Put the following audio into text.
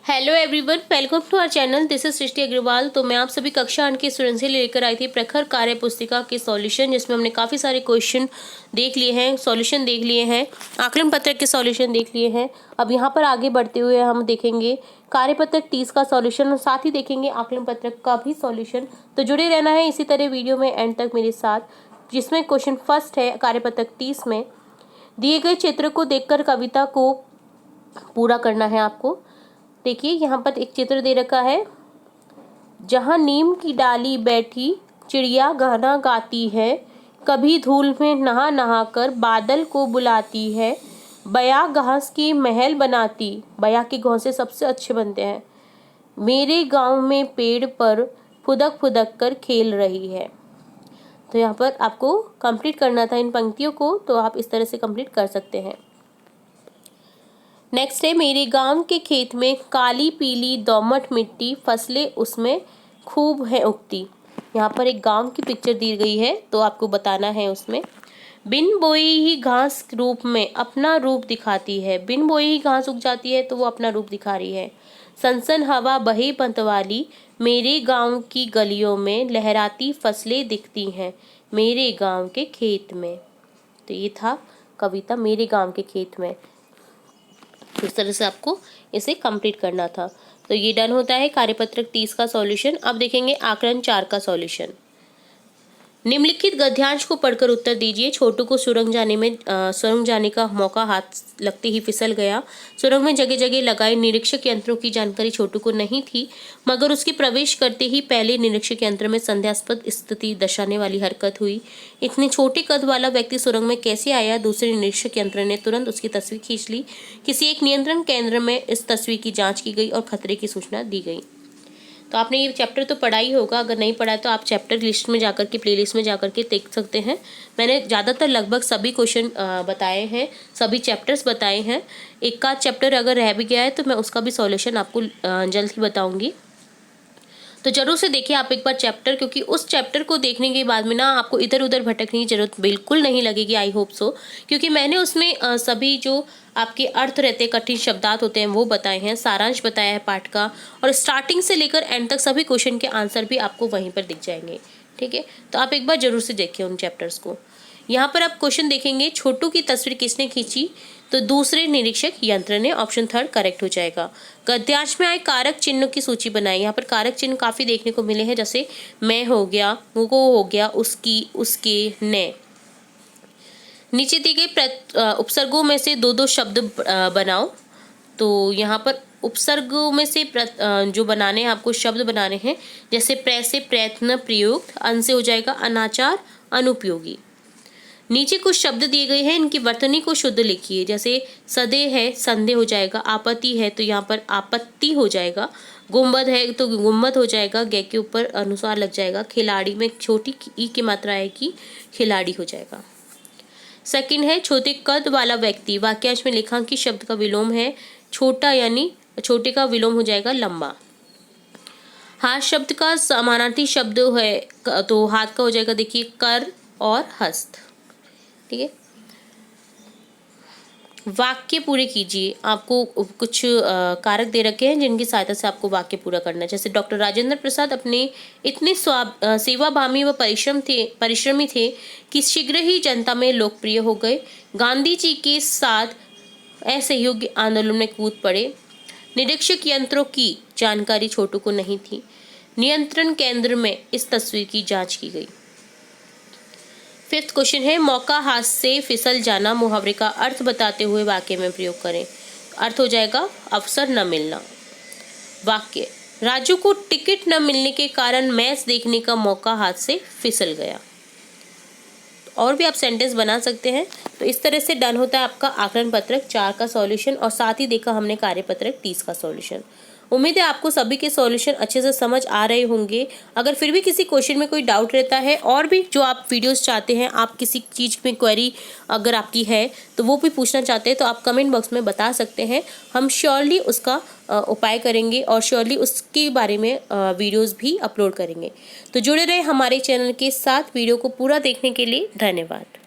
Hello everyone, welcome to our channel. This is Srishti Agrawal. तो मैं आप सभी कक्षा 8 के स्टूडेंट्स से लेकर आई थी प्रखर कार्य पुस्तिका के सॉल्यूशन, जिसमें हमने काफ़ी सारे क्वेश्चन देख लिए हैं, सॉल्यूशन देख लिए हैं, आकलन पत्रक के सॉल्यूशन देख लिए हैं। अब यहाँ पर आगे बढ़ते हुए हम देखेंगे कार्यपत्रक 30 का सॉल्यूशन और साथ ही देखेंगे आकलन पत्रक का भी सॉल्यूशन। तो जुड़े रहना है इसी तरह वीडियो में एंड तक मेरे साथ, जिसमें क्वेश्चन फर्स्ट है कार्यपत्रक 30 में दिए गए चित्र को देखकर कविता को पूरा करना है आपको। देखिए यहाँ पर एक चित्र दे रखा है, जहाँ नीम की डाली बैठी चिड़िया गाना गाती है, कभी धूल में नहा नहा कर बादल को बुलाती है, बया घास की महल बनाती, बया के घोंसे सबसे अच्छे बनते हैं, मेरे गांव में पेड़ पर फुदक फुदक कर खेल रही है। तो यहाँ पर आपको कंप्लीट करना था इन पंक्तियों को, तो आप इस तरह से कंप्लीट कर सकते हैं। नेक्स्ट है, मेरे गांव के खेत में काली पीली दोमट मिट्टी, फसलें उसमें खूब है उगती। यहाँ पर एक गांव की पिक्चर दी गई है, तो आपको बताना है उसमें बिन बोई ही घास रूप में अपना रूप दिखाती है। बिन बोई ही घास उग जाती है तो वो अपना रूप दिखा रही है। सनसन हवा बहे पंतवाली, मेरे गांव की गलियों में लहराती फसलें दिखती हैं, मेरे गांव के खेत में। तो ये था कविता मेरे गांव के खेत में। इस तरह से आपको इसे कंप्लीट करना था। तो ये डन होता है कार्यपत्रक 30 का सॉल्यूशन। अब देखेंगे आकलन 4 का सॉल्यूशन। निम्नलिखित गद्यांश को पढ़कर उत्तर दीजिए। छोटू को सुरंग जाने का मौका हाथ लगते ही फिसल गया। सुरंग में जगह जगह लगाए निरीक्षक यंत्रों की जानकारी छोटू को नहीं थी, मगर उसके प्रवेश करते ही पहले निरीक्षक यंत्र में संदेहास्पद स्थिति दर्शाने वाली हरकत हुई। इतने छोटे कद वाला व्यक्ति सुरंग में कैसे आया? दूसरे निरीक्षक यंत्र ने तुरंत उसकी तस्वीर खींच ली। किसी एक नियंत्रण केंद्र में इस तस्वीर की जाँच की गई और खतरे की सूचना दी गई। तो आपने ये चैप्टर तो पढ़ा ही होगा, अगर नहीं पढ़ा है तो आप चैप्टर लिस्ट में जाकर के, प्लेलिस्ट में जाकर के देख सकते हैं। मैंने ज़्यादातर लगभग सभी क्वेश्चन बताए हैं, सभी चैप्टर्स बताए हैं। एक का चैप्टर अगर रह भी गया है तो मैं उसका भी सॉल्यूशन आपको जल्द ही बताऊंगी। तो जरूर से देखिए आप एक बार चैप्टर, क्योंकि उस चैप्टर को देखने के बाद में ना आपको इधर उधर भटकने की जरूरत बिल्कुल नहीं लगेगी। आई होप सो, क्योंकि मैंने उसमें सभी जो आपके अर्थ रहते हैं, कठिन शब्दात होते हैं, वो बताए हैं, सारांश बताया है पाठ का, और स्टार्टिंग से लेकर एंड तक सभी क्वेश्चन के आंसर भी आपको वहीं पर दिख जाएंगे। ठीक है, तो आप एक बार जरूर से देखिए उन चैप्टर्स को। यहाँ पर आप क्वेश्चन देखेंगे, छोटू की तस्वीर किसने खींची? तो दूसरे निरीक्षक यंत्र ने। ऑप्शन 3 करेक्ट हो जाएगा। गद्यांश में आए कारक चिन्हों की सूची बनाई। यहाँ पर कारक चिन्ह काफी देखने को मिले हैं, जैसे मैं हो गया, वो हो गया, उसकी, उसके, ने। नीचे दी गई उपसर्गों में से दो दो शब्द बनाओ। तो यहाँ पर उपसर्गों में से जो बनाने हैं, आपको शब्द बनाने हैं, जैसे प्र से प्रयत्न प्रयुक्त, अन से हो जाएगा अनाचार अनुपयोगी। नीचे कुछ शब्द दिए गए हैं, इनकी वर्तनी को शुद्ध लिखिए। जैसे सदे है, संदेह हो जाएगा। आपत्ति है तो यहाँ पर आपत्ति हो जाएगा। गुम्बद है तो गुम्बद हो जाएगा, गे के ऊपर अनुसार लग जाएगा। खिलाड़ी में छोटी ई की मात्रा आएगी, खिलाड़ी हो जाएगा। सेकंड है छोटे कद वाला व्यक्ति। वाक्यांश में लिखा कि शब्द का विलोम है छोटा, यानी छोटे का विलोम हो जाएगा लंबा। हाथ शब्द का समानार्थी शब्द है तो हाथ का हो जाएगा, देखिए, कर और हस्त। ठीक है, वाक्य पूरे कीजिए। आपको कुछ कारक दे रखे हैं जिनकी सहायता से आपको वाक्य पूरा करना है। जैसे डॉक्टर राजेंद्र प्रसाद अपने इतने सेवाभावी व परिश्रमी थे कि शीघ्र ही जनता में लोकप्रिय हो गए। गांधी जी के साथ असहयोग आंदोलन में कूद पड़े। निरीक्षक यंत्रों की जानकारी छोटू को नहीं थी। नियंत्रण केंद्र में इस तस्वीर की जांच की गई। फिफ्थ क्वेश्चन है, मौका हाथ से फिसल जाना मुहावरे का अर्थ बताते हुए वाक्य में प्रयोग करें। अर्थ हो जाएगा अवसर न मिलना। वाक्य, राजू को टिकट न मिलने के कारण मैच देखने का मौका हाथ से फिसल गया। और भी आप सेंटेंस बना सकते हैं। तो इस तरह से डन होता है आपका आकलन पत्रक 4 का सॉल्यूशन, और साथ ही देखा हमने कार्यपत्रक 30 का सॉल्यूशन। उम्मीद है आपको सभी के सॉल्यूशन अच्छे से समझ आ रहे होंगे। अगर फिर भी किसी क्वेश्चन में कोई डाउट रहता है, और भी जो आप वीडियोस चाहते हैं, आप किसी चीज़ में क्वेरी अगर आपकी है तो वो भी पूछना चाहते हैं, तो आप कमेंट बॉक्स में बता सकते हैं। हम श्योरली उसका उपाय करेंगे और श्योरली उसके बारे में वीडियोस भी अपलोड करेंगे। तो जुड़े रहे हमारे चैनल के साथ। वीडियो को पूरा देखने के लिए धन्यवाद।